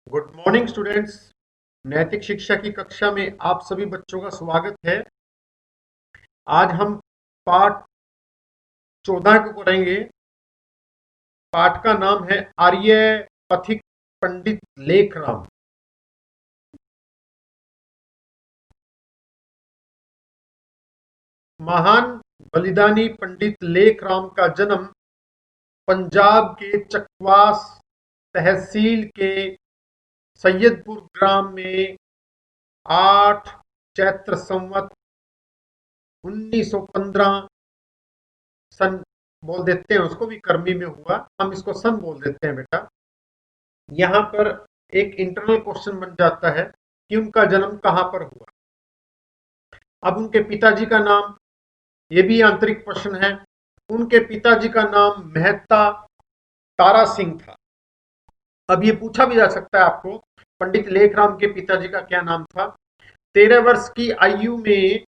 Good morning students. नैतिक शिक्षा की कक्षा में आप सभी बच्चों का स्वागत है। आज हम पाठ 14 को करेंगे। पाठ का नाम है आर्य पथिक पंडित लेखराम। महान बलिदानी पंडित लेखराम का जन्म पंजाब के चकवास तहसील के सैयदपुर ग्राम में 8 चैत्र संवत 1915 सन बोल देते हैं, उसको भी कर्मी में हुआ। हम इसको सन बोल देते हैं बेटा। यहाँ पर एक इंटरनल क्वेश्चन बन जाता है कि उनका जन्म कहाँ पर हुआ। अब उनके पिताजी का नाम, ये भी आंतरिक प्रश्न है। उनके पिताजी का नाम मेहता तारा सिंह था। अब ये पूछा भी जा सकता है आपको, पंडित लेखराम के पिताजी का क्या नाम था। 13 वर्ष की आयु में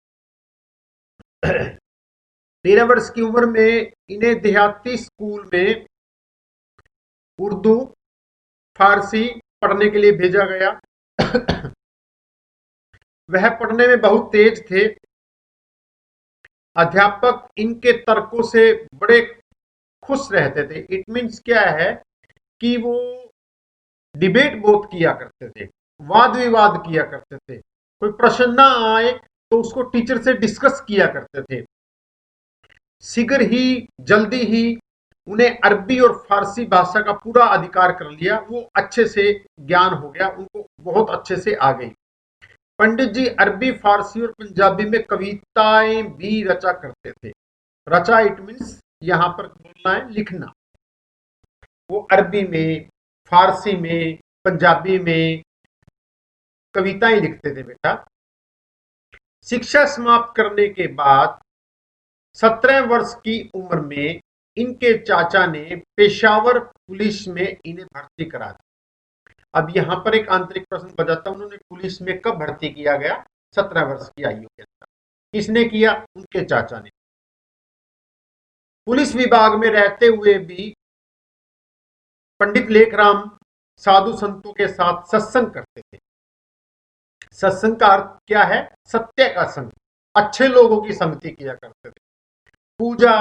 13 वर्ष की उम्र में इन्हें देहाती स्कूल में उर्दू फारसी पढ़ने के लिए भेजा गया। वह पढ़ने में बहुत तेज थे। अध्यापक इनके तर्कों से बड़े खुश रहते थे। इट मीन्स क्या है कि वो डिबेट बहुत किया करते थे, वाद विवाद किया करते थे। कोई प्रश्न ना आए तो उसको टीचर से डिस्कस किया करते थे। शीघ्र ही, जल्दी ही उन्हें अरबी और फारसी भाषा का पूरा अधिकार कर लिया। वो अच्छे से ज्ञान हो गया, उनको बहुत अच्छे से आ गई। पंडित जी अरबी, फारसी और पंजाबी में कविताएं भी रचा करते थे। रचा इट मीन्स यहां पर बोलना है, लिखना। वो अरबी में, फारसी में, पंजाबी में कविताएं लिखते थे बेटा। शिक्षा समाप्त करने के बाद 17 वर्ष की उम्र में इनके चाचा ने पेशावर पुलिस में इन्हें भर्ती करा दिया। अब यहां पर एक आंतरिक प्रश्न बजाता, उन्होंने पुलिस में कब भर्ती किया गया? 17 वर्ष की आयु के अंदर। किसने किया? उनके चाचा ने। पुलिस विभाग में रहते हुए भी पंडित लेखराम साधु संतों के साथ सत्संग करते थे। सत्संग का अर्थ क्या है? सत्य का संग, अच्छे लोगों की संगति किया करते थे। पूजा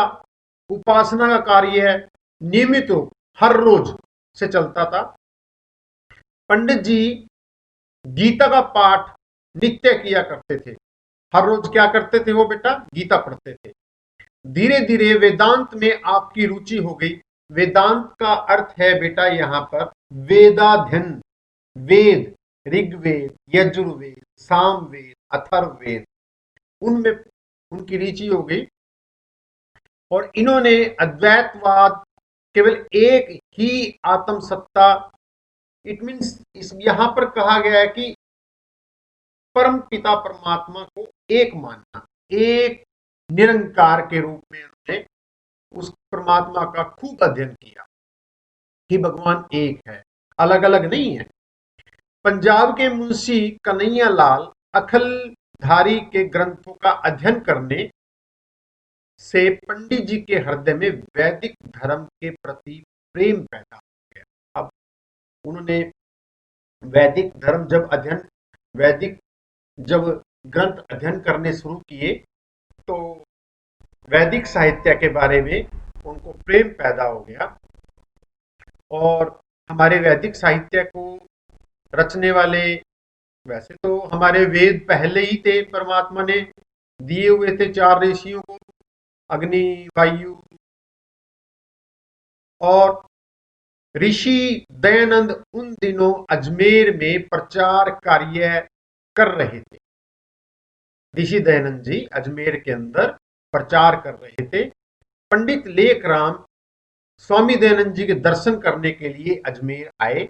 उपासना का कार्य नियमित रूप हर रोज से चलता था। पंडित जी गीता का पाठ नित्य किया करते थे। हर रोज क्या करते थे वो बेटा? गीता पढ़ते थे। धीरे धीरे वेदांत में आपकी रुचि हो गई। वेदांत का अर्थ है बेटा यहां पर वेदाध्ययन। वेद, ऋग्वेद, यजुर्वेद, सामवेद, अथर्ववेद, उनमें उनकी रुचि हो गई। और इन्होंने अद्वैतवाद, केवल एक ही आत्म सत्ता, इट मीन्स इस यहां पर कहा गया है कि परम पिता परमात्मा को एक मानना, एक निरंकार के रूप में उन्होंने उस परमात्मा का खूब अध्ययन किया कि भगवान एक है, अलग अलग नहीं है। पंजाब के मुंशी कन्हैया लाल अखलधारी के ग्रंथों का अध्ययन करने से पंडित जी के हृदय में वैदिक धर्म के प्रति प्रेम पैदा हो गया। अब उन्होंने वैदिक धर्म जब अध्ययन, वैदिक जब ग्रंथ अध्ययन करने शुरू किए तो वैदिक साहित्य के बारे में उनको प्रेम पैदा हो गया। और हमारे वैदिक साहित्य को रचने वाले, वैसे तो हमारे वेद पहले ही थे, परमात्मा ने दिए हुए थे 4 ऋषियों को, अग्नि, वायु और ऋषि दयानंद उन दिनों अजमेर में प्रचार कार्य कर रहे थे। ऋषि दयानंद जी अजमेर के अंदर प्रचार कर रहे थे। पंडित लेखराम स्वामी दयानंद जी के दर्शन करने के लिए अजमेर आए।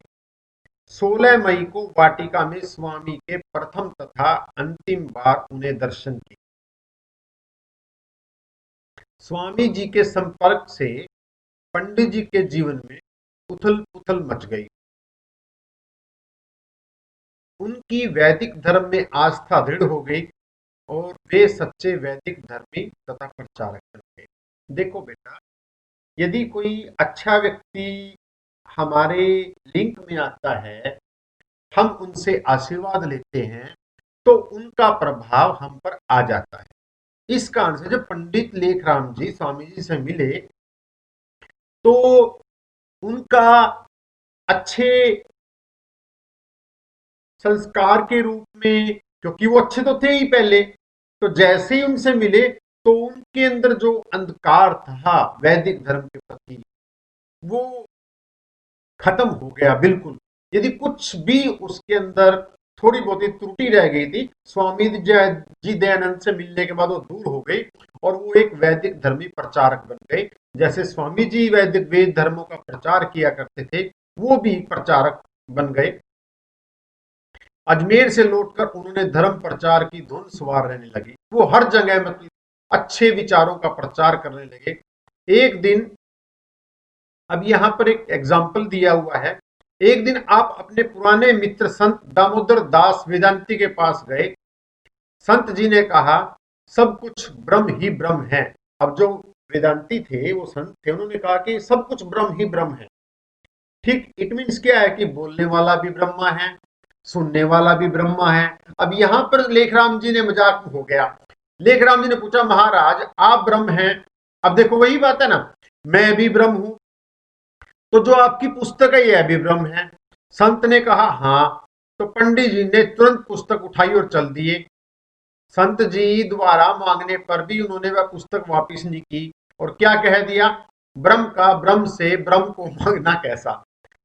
16 मई को वाटिका में स्वामी के प्रथम तथा अंतिम बार उन्हें दर्शन किए। स्वामी जी के संपर्क से पंडित जी के जीवन में उथल पुथल मच गई। उनकी वैदिक धर्म में आस्था दृढ़ हो गई और वे सच्चे वैदिक धर्मी तथा प्रचारक बन गए। देखो बेटा, यदि कोई अच्छा व्यक्ति हमारे लिंक में आता है हम उनसे आशीर्वाद लेते हैं तो उनका प्रभाव हम पर आ जाता है। इस कारण से जब पंडित लेखराम जी स्वामी जी से मिले तो उनका अच्छे संस्कार के रूप में, क्योंकि वो अच्छे तो थे ही पहले, तो जैसे ही उनसे मिले तो उनके अंदर जो अंधकार था वैदिक धर्म के प्रति वो खत्म हो गया बिल्कुल। यदि कुछ भी उसके अंदर थोड़ी बहुत त्रुटि रह गई थी, स्वामी जी दयानंद से मिलने के बाद वो दूर हो गई और वो एक वैदिक धर्मी प्रचारक बन गए। जैसे स्वामी जी वैदिक वेद धर्मों का प्रचार किया करते थे, वो भी प्रचारक बन गए। अजमेर से लौटकर उन्होंने धर्म प्रचार की धुन सवार रहने लगी। वो हर जगह मतलब अच्छे विचारों का प्रचार करने लगे। एक दिन, अब यहां पर एक एग्जाम्पल दिया हुआ है, एक दिन आप अपने पुराने मित्र संत दामोदर दास वेदांती के पास गए। संत जी ने कहा सब कुछ ब्रह्म ही ब्रह्म है। अब जो वेदांती थे, वो संत थे, उन्होंने कहा कि सब कुछ ब्रह्म ही ब्रह्म है। ठीक, इट मीन्स क्या है कि बोलने वाला भी ब्रह्मा है, सुनने वाला भी ब्रह्मा है। अब यहां पर लेखराम जी ने मजाक हो गया। लेखराम जी ने पूछा महाराज आप ब्रह्म हैं? अब देखो वही बात है ना, मैं भी ब्रह्म हूं, तो जो आपकी पुस्तक है यह भी ब्रह्म है। संत ने कहा हाँ। तो पंडित जी ने तुरंत पुस्तक उठाई और चल दिए। संत जी द्वारा मांगने पर भी उन्होंने वह पुस्तक वापस नहीं की और क्या कह दिया, ब्रह्म का ब्रह्म से ब्रह्म को मांगना कैसा।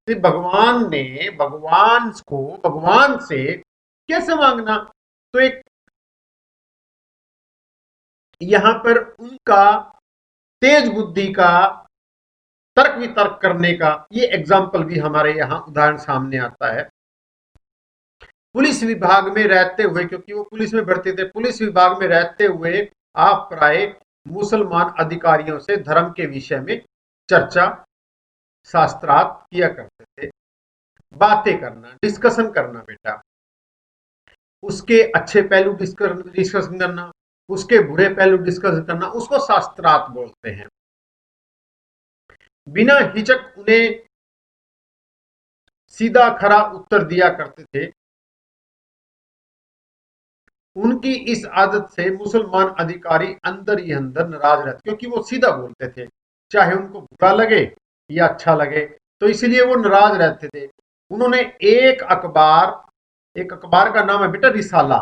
तो भगवान ने भगवान को भगवान से कैसे मांगना। तो एक यहां पर उनका तेज बुद्धि का, तर्क वितर्क करने का ये एग्जाम्पल भी हमारे यहां उदाहरण सामने आता है। पुलिस विभाग में रहते हुए, क्योंकि वो पुलिस में भर्ती थे, पुलिस विभाग में रहते हुए आप प्राय मुसलमान अधिकारियों से धर्म के विषय में चर्चा शास्त्रार्थ किया करते थे। बातें करना, डिस्कशन करना बेटा, उसके अच्छे पहलू डिस्कशन करना, उसके बुरे पहलू डिस्कस करना, उसको शास्त्रार्थ बोलते हैं। बिना हिचक उन्हें सीधा खरा उत्तर दिया करते थे। उनकी इस आदत से मुसलमान अधिकारी अंदर ही अंदर नाराज रहते, क्योंकि वो सीधा बोलते थे, चाहे उनको बुरा लगे या अच्छा लगे, तो इसलिए वो नाराज रहते थे। उन्होंने एक अखबार का नाम है बेटा रिसाला,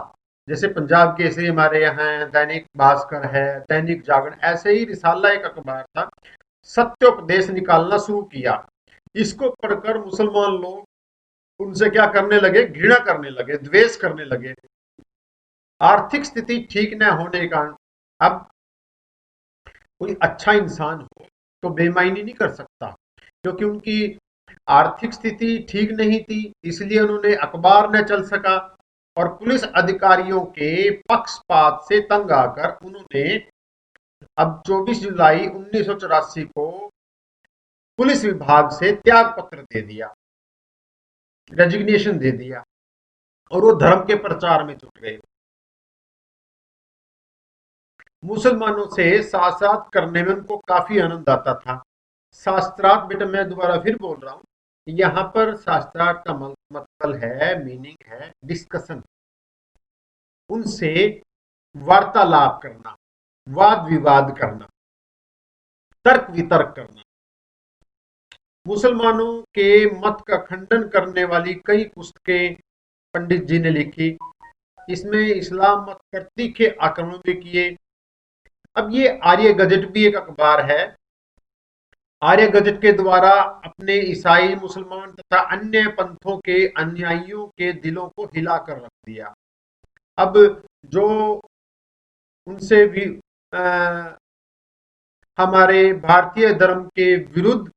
जैसे पंजाब केसरी हमारे यहाँ है, दैनिक भास्कर है, दैनिक जागरण, ऐसे ही रिसाला एक अखबार था, सत्योपदेश निकालना शुरू किया। इसको पढ़कर मुसलमान लोग उनसे क्या करने लगे, घृणा करने लगे, द्वेष करने लगे। आर्थिक स्थिति ठीक न होने के कारण, अब कोई अच्छा इंसान हो तो बेईमानी नहीं कर सकता, क्योंकि उनकी आर्थिक स्थिति ठीक नहीं थी, इसलिए उन्होंने अखबार न चल सका और पुलिस अधिकारियों के पक्षपात से तंग आकर उन्होंने अब 24 जुलाई 1984 को पुलिस विभाग से त्याग पत्र दे दिया, रेजिग्नेशन दे दिया और वो धर्म के प्रचार में जुट गए। मुसलमानों से शास्त्रार्थ करने में उनको काफी आनंद आता था। शास्त्रार्थ बेटा, मैं दोबारा फिर बोल रहा हूं, यहां पर शास्त्रार्थ का मतलब है, मीनिंग है डिस्कशन, उनसे वार्तालाप करना, वाद विवाद करना, तर्क वितर्क करना। मुसलमानों के मत का खंडन करने वाली कई पुस्तकें पंडित जी ने लिखी। इसमें इस्लाम मत पर तीखे आक्रमण भी किए। अब ये आर्य गजट भी एक अखबार है। आर्य गजट के द्वारा अपने ईसाई, मुसलमान तथा अन्य पंथों के अनुयायियों के दिलों को हिलाकर रख दिया। अब जो उनसे भी हमारे भारतीय धर्म के विरुद्ध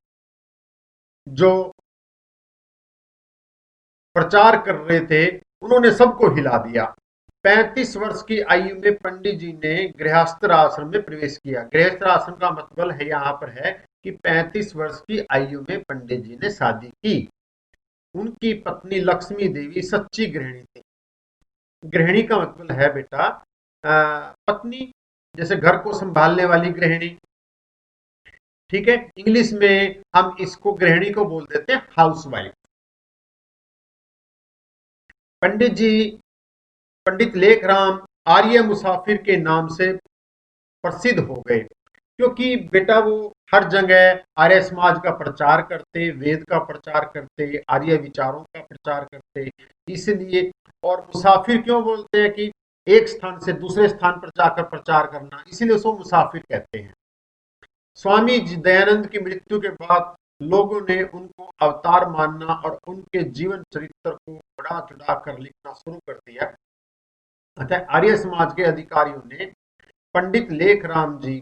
जो प्रचार कर रहे थे, उन्होंने सबको हिला दिया। 35 वर्ष की आयु में पंडित जी ने गृहस्थ आश्रम में प्रवेश किया। गृहस्थ आश्रम का मतलब है यहाँ पर है कि 35 वर्ष की आयु में पंडित जी ने शादी की। उनकी पत्नी लक्ष्मी देवी सच्ची गृहिणी थी। गृहिणी का मतलब है बेटा पत्नी, जैसे घर को संभालने वाली गृहिणी, ठीक है। इंग्लिश में हम इसको गृहिणी को बोल देते हैं हाउस वाइफ। पंडित जी, पंडित लेखराम आर्य मुसाफिर के नाम से प्रसिद्ध हो गए, क्योंकि बेटा वो हर जगह आर्य समाज का प्रचार करते, वेद का प्रचार करते, आर्य विचारों का प्रचार करते, इसलिए। और मुसाफिर क्यों बोलते हैं कि एक स्थान से दूसरे स्थान पर जाकर प्रचार करना, इसीलिए उसको मुसाफिर कहते हैं। स्वामी दयानंद की मृत्यु के बाद लोगों ने उनको अवतार मानना और उनके जीवन चरित्र को बढ़ा चढ़ा कर लिखना शुरू कर दिया। अतः आर्य समाज के अधिकारियों ने पंडित लेखराम जी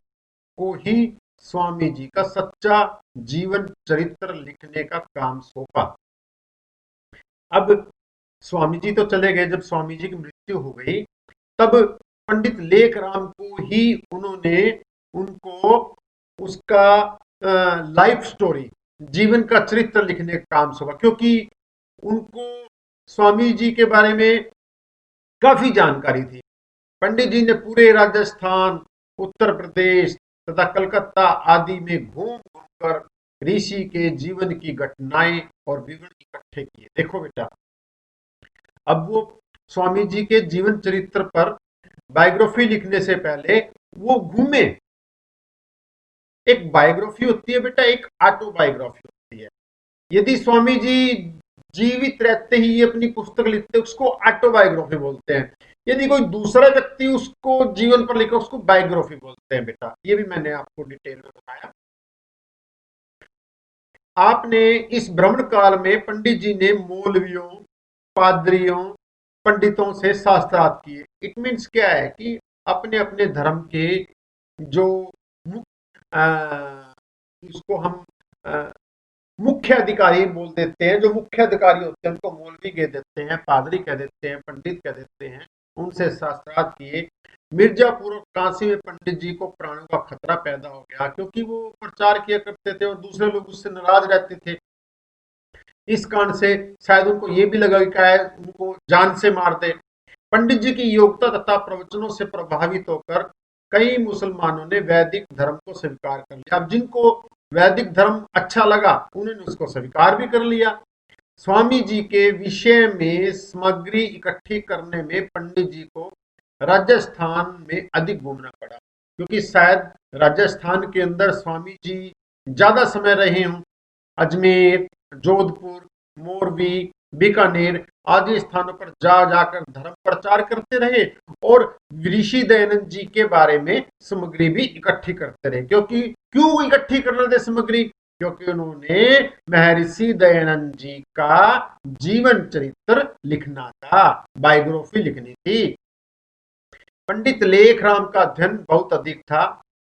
को ही स्वामी जी का सच्चा जीवन चरित्र लिखने का काम सौंपा। अब स्वामी जी तो चले गए, जब स्वामी जी की मृत्यु हो गई तब पंडित लेखराम को ही उन्होंने उनको उसका लाइफ स्टोरी, जीवन का चरित्र लिखने का काम सौंपा, क्योंकि उनको स्वामी जी के बारे में काफी जानकारी थी। पंडित जी ने पूरे राजस्थान, उत्तर प्रदेश तथा कलकत्ता आदि में घूम घूम कर ऋषि के जीवन की घटनाएं और विवरण इकट्ठे किए। देखो बेटा, अब वो स्वामी जी के जीवन चरित्र पर बायोग्राफी लिखने से पहले वो घूमे। एक बायोग्राफी होती है बेटा, एक ऑटोबायोग्राफी होती है। यदि स्वामी जी जीवित रहते ही अपनी पुस्तक लिखते, उसको ऑटोबायोग्राफी बोलते हैं। यदि कोई दूसरा व्यक्ति उसको जीवन पर लिखा, उसको बायोग्राफी बोलते हैं बेटा। ये भी मैंने आपको डिटेल में बताया। आपने इस भ्रमण काल में पंडित जी ने मौलवियों, पादरियों, पंडितों से शास्त्रार्थ किए। इट मीन्स क्या है कि अपने अपने धर्म के जो उसको हम मुख्य अधिकारी बोल देते हैं, जो मुख्य अधिकारी होते हैं उनको मौलवी कह देते हैं, पादरी कह देते हैं, पंडित कह देते हैं, उनसे शास्त्रार्थ किए। मिर्जापुर और काशी में पंडित जी को प्राणों का खतरा पैदा हो गया, क्योंकि वो प्रचार किया करते थे और दूसरे लोग उससे नाराज रहते थे। इस कारण से शायद उनको ये भी लगा कि उनको जान से मार दे। पंडित जी की योग्यता तथा प्रवचनों से प्रभावित होकर कई मुसलमानों ने वैदिक धर्म को स्वीकार कर लिया। अब जिनको वैदिक धर्म अच्छा लगा उन्होंने उसको स्वीकार भी कर लिया। स्वामी जी के विषय में सामग्री इकट्ठी करने में पंडित जी को राजस्थान में अधिक घूमना पड़ा, क्योंकि शायद राजस्थान के अंदर स्वामी जी ज्यादा समय रहे हों। अजमेर, जोधपुर, मोरबी, बीकानेर आदि स्थानों पर जा जाकर धर्म प्रचार करते रहे और ऋषि दयानंद जी के बारे में सामग्री भी इकट्ठी करते रहे। क्योंकि क्यों इकट्ठी कर रहे थे सामग्री? क्योंकि उन्होंने महर्षि दयानंद जी का जीवन चरित्र लिखना था, बायोग्राफी लिखनी थी। पंडित लेखराम का अध्ययन बहुत अधिक था।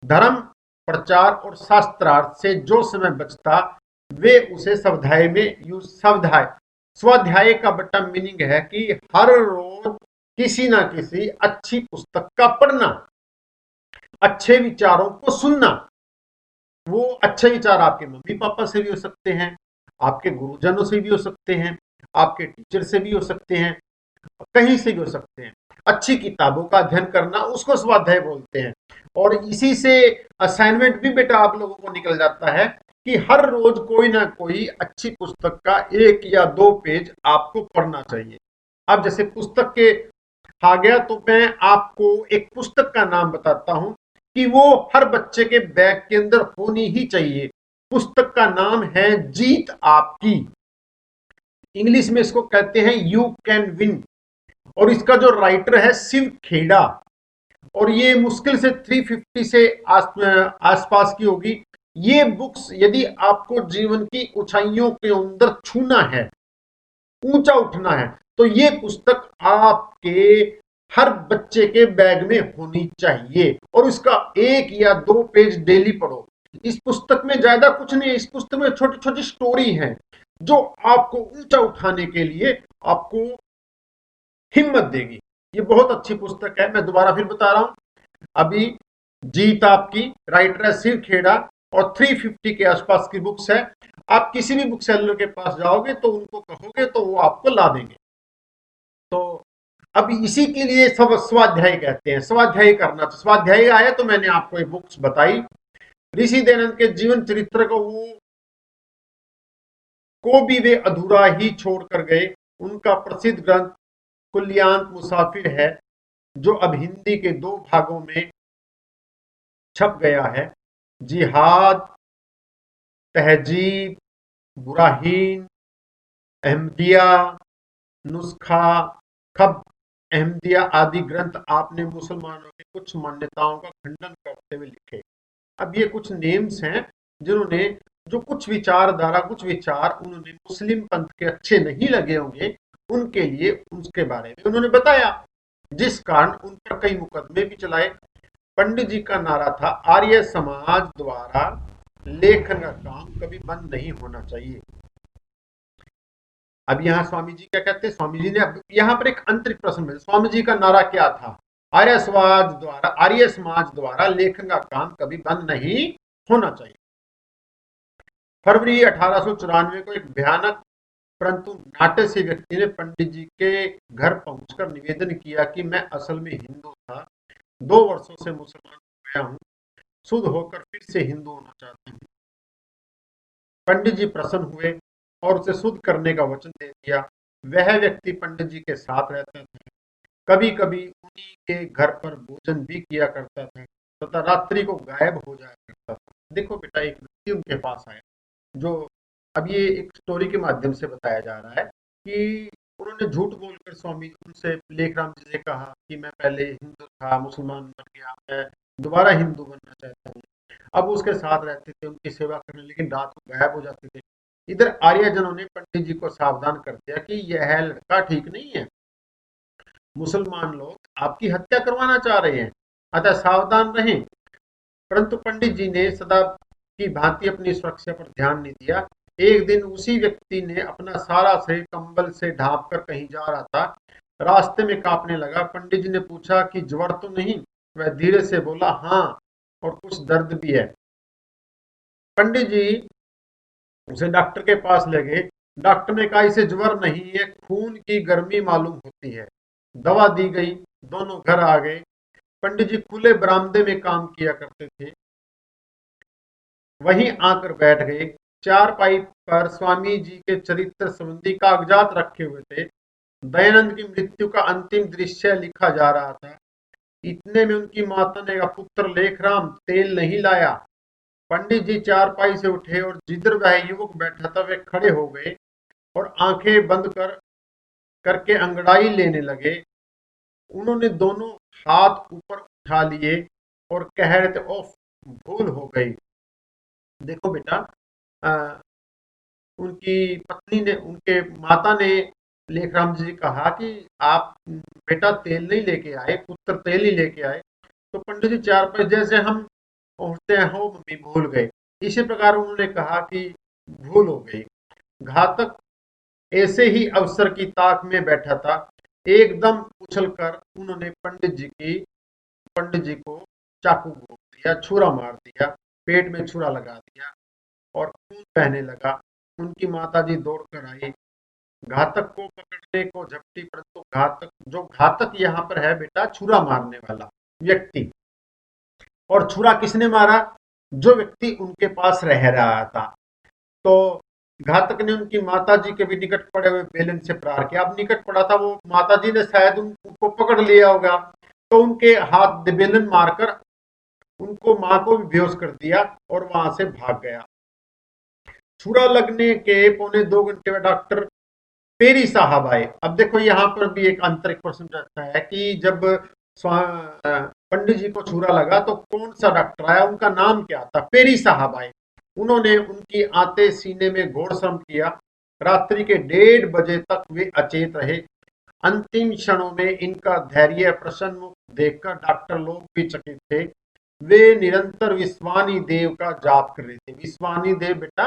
धर्म प्रचार और शास्त्रार्थ से जो समय बचता वे उसे स्वाध्याय में यूज, स्वाध्याय का बटा मीनिंग है कि हर रोज किसी ना किसी अच्छी पुस्तक का पढ़ना, अच्छे विचारों को सुनना। वो अच्छे विचार आपके मम्मी पापा से भी हो सकते हैं, आपके गुरुजनों से भी हो सकते हैं, आपके टीचर से भी हो सकते हैं, कहीं से भी हो सकते हैं। अच्छी किताबों का अध्ययन करना, उसको स्वाध्याय बोलते हैं। और इसी से असाइनमेंट भी बेटा आप लोगों को निकल जाता है कि हर रोज कोई ना कोई अच्छी पुस्तक का 1 या 2 पेज आपको पढ़ना चाहिए। अब जैसे पुस्तक के आ गया तो मैं आपको एक पुस्तक का नाम बताता हूं कि वो हर बच्चे के बैग के अंदर होनी ही चाहिए। पुस्तक का नाम है जीत आपकी। इंग्लिश में इसको कहते हैं यू कैन विन, और इसका जो राइटर है शिव खेड़ा, और ये मुश्किल से 350 से आसपास की होगी। ये बुक्स यदि आपको जीवन की ऊंचाइयों के अंदर छूना है, ऊंचा उठना है, तो ये पुस्तक आपके हर बच्चे के बैग में होनी चाहिए। और इसका 1 या 2 पेज डेली पढ़ो। इस पुस्तक में ज्यादा कुछ नहीं है, इस पुस्तक में छोटी छोटी स्टोरी है जो आपको ऊंचा उठाने के लिए आपको हिम्मत देगी। ये बहुत अच्छी पुस्तक है, मैं दोबारा फिर बता रहा हूं। अभी जीत आपकी, राइटर है शिव खेड़ा, और 350 के आसपास की बुक्स है। आप किसी भी बुक सेलर के पास जाओगे तो उनको कहोगे तो वो आपको ला देंगे। तो अब इसी के लिए सब स्वाध्याय कहते हैं, स्वाध्याय करना। तो स्वाध्याय आया तो मैंने आपको एक बुक्स बताई। ऋषि दयानंद के जीवन चरित्र को भी वे अधूरा ही छोड़ कर गए। उनका प्रसिद्ध ग्रंथ कुल्यांत मुसाफिर है, जो अब हिंदी के 2 भागों में छप गया है। जिहाद, तहजीब, बुराहीन, अहमदिया, नुस्खा, खब अहमदिया आदि ग्रंथ आपने मुसलमानों की कुछ मान्यताओं का खंडन करते हुए लिखे। अब ये कुछ नेम्स हैं जिन्होंने जो कुछ विचारधारा, कुछ विचार उन्होंने मुस्लिम पंथ के अच्छे नहीं लगे होंगे, उनके लिए उसके बारे में उन्होंने बताया, जिस कारण उन पर कई मुकदमे भी चलाए। पंडित जी का नारा था, आर्य समाज द्वारा लेखन का काम कभी बंद नहीं होना चाहिए। अब यहाँ स्वामी जी क्या कहते हैं? स्वामी जी ने अब यहाँ पर एक आंतरिक प्रश्न है, स्वामी जी का नारा क्या था? आर्य समाज द्वारा लेखन का काम कभी बंद नहीं होना चाहिए। फरवरी 1894 को एक भयानक परंतु नाट्य से व्यक्ति ने पंडित जी के घर पहुंचकर निवेदन किया कि मैं असल में हिंदू था, 2 वर्षों से मुसलमान हो गया हूँ, शुद्ध होकर फिर से हिंदू होना चाहता हूँ। पंडित जी प्रसन्न हुए और उसे शुद्ध करने का वचन दे दिया। वह व्यक्ति पंडित जी के साथ रहता था, कभी कभी उन्हीं के घर पर भोजन भी किया करता था तथा रात्रि को गायब हो जाया करता था। देखो बेटा, एक व्यक्ति उनके पास आया, जो अब ये एक स्टोरी के माध्यम से बताया जा रहा है कि उन्होंने झूठ बोलकर स्वामी उनसे लेखराम जी से कहा कि मैं पहले हिंदू था, मुसलमान बन गया, मैं दोबारा हिंदू बनना चाहता हूँ। अब उसके साथ रहते थे, उनकी सेवा करने, लेकिन रात को गायब हो जाते थे। इधर आर्यजनों ने पंडित जी को सावधान कर दिया कि यह लड़का ठीक नहीं है, मुसलमान लोग आपकी हत्या करवाना चाह रहे हैं, अतः सावधान रहें। परंतु पंडित जी ने सदा की भांति अपनी सुरक्षा पर ध्यान नहीं दिया। एक दिन उसी व्यक्ति ने अपना सारा शरीर कंबल से ढांप कर कहीं जा रहा था, रास्ते में कांपने लगा। पंडित जी ने पूछा कि ज्वर तो नहीं? वह धीरे से बोला, हाँ, और कुछ दर्द भी है। पंडित जी उसे डॉक्टर के पास ले गए। डॉक्टर ने कहा इसे ज्वर नहीं है, खून की गर्मी मालूम होती है। दवा दी गई, दोनों घर आ गए। पंडित जी खुले बरामदे में काम किया करते थे, वहीं आकर बैठ गए। चारपाई पर स्वामी जी के चरित्र संबंधी कागजात रखे हुए थे। दयानंद की मृत्यु का अंतिम दृश्य लिखा जा रहा था। इतने में उनकी माता ने कहा, पुत्र लेखराम, तेल नहीं लाया। पंडित जी चारपाई से उठे और जिधर वह युवक बैठा था वे खड़े हो गए और आंखें बंद करके अंगड़ाई लेने लगे। उन्होंने दोनों हाथ ऊपर उठा लिए और कह रहे थे, ओफ, भूल हो गई। देखो बेटा, अ, उनकी पत्नी ने, उनके माता ने लेखराम जी कहा कि आप बेटा तेल नहीं लेके आए, पुत्र तेल नहीं लेके आए। तो पंडित जी चार पांच जैसे हम पहुंचते हैं, हो मम्मी भूल गए। इसी प्रकार उन्होंने कहा कि भूल हो गई। घातक ऐसे ही अवसर की ताक में बैठा था, एकदम उछलकर उन्होंने पंडित जी को चाकू घोंप दिया, छुरा मार दिया, पेट में छुरा लगा दिया और खून बहने लगा। उनकी माताजी दौड़कर आई, घातक को पकड़ने को झपटी, परंतु घातक यहाँ पर है बेटा, छुरा मारने वाला व्यक्ति। और छुरा किसने मारा? जो व्यक्ति उनके पास रह रहा था। तो घातक ने उनकी माताजी के भी निकट पड़े हुए बेलन से प्रहार किया। अब निकट पड़ा था, वो माताजी ने शायद उनको पकड़ लिया होगा, तो उनके हाथ बेलन मारकर उनको, मां को भी बेहोश कर दिया और वहां से भाग गया। छुरा लगने के पौने 2 घंटे में डॉक्टर पेरी साहब आए। अब देखो यहाँ पर भी एक आंतरिक प्रश्न रहता है कि जब पंडित जी को छुरा लगा तो कौन सा डॉक्टर आया, उनका नाम क्या था? पेरी साहब आए। उन्होंने उनकी आते सीने में घोड़श्रम किया। रात्रि के 1:30 बजे तक वे अचेत रहे। अंतिम क्षणों में इनका धैर्य, प्रसन्न मुख देखकर डॉक्टर लोग भी चकित थे। वे निरंतर विश्वानी देव का जाप कर रहे थे। विश्वानी देव बेटा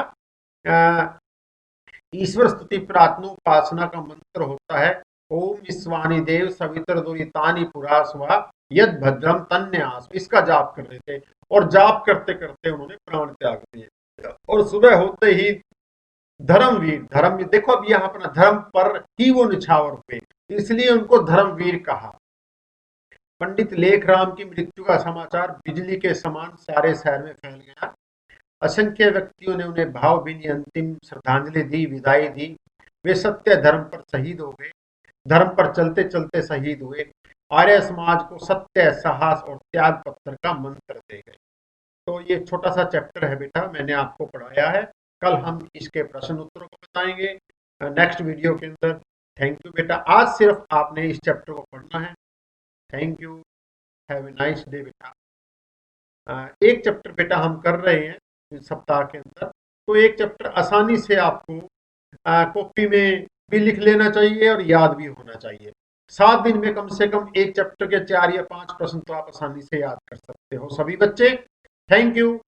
ईश्वर स्तुति प्रार्थना उपासना का मंत्र होता है। ओम विश्वानी देव सवितर दुरितानि पुरास्वा यद भद्रम तन्यास, इसका जाप कर रहे थे। और जाप करते करते उन्होंने प्राण त्याग दिए। और सुबह होते ही धर्मवीर देखो, अब यहाँ पर धर्म पर ही वो निछावर हुए, इसलिए उनको धर्मवीर कहा। पंडित लेखराम की मृत्यु का समाचार बिजली के समान सारे शहर में फैल गया। असंख्य व्यक्तियों ने उन्हें भावभीनी अंतिम श्रद्धांजलि दी, विदाई दी। वे सत्य धर्म पर शहीद हो गए। धर्म पर चलते चलते शहीद हुए, आर्य समाज को सत्य, साहस और त्याग पत्र का मंत्र दे गए। तो ये छोटा सा चैप्टर है बेटा, मैंने आपको पढ़ाया है। कल हम इसके प्रश्न उत्तरों को बताएंगे नेक्स्ट वीडियो के अंदर। थैंक यू बेटा, आज सिर्फ आपने इस चैप्टर को पढ़ना है। Thank you, have a nice day बेटा। एक चैप्टर बेटा हम कर रहे हैं इस सप्ताह के अंदर, तो एक चैप्टर आसानी से आपको कॉपी में भी लिख लेना चाहिए और याद भी होना चाहिए। 7 दिन में कम से कम एक चैप्टर के 4 या 5 प्रश्न तो आप आसानी से याद कर सकते हो सभी बच्चे। Thank you.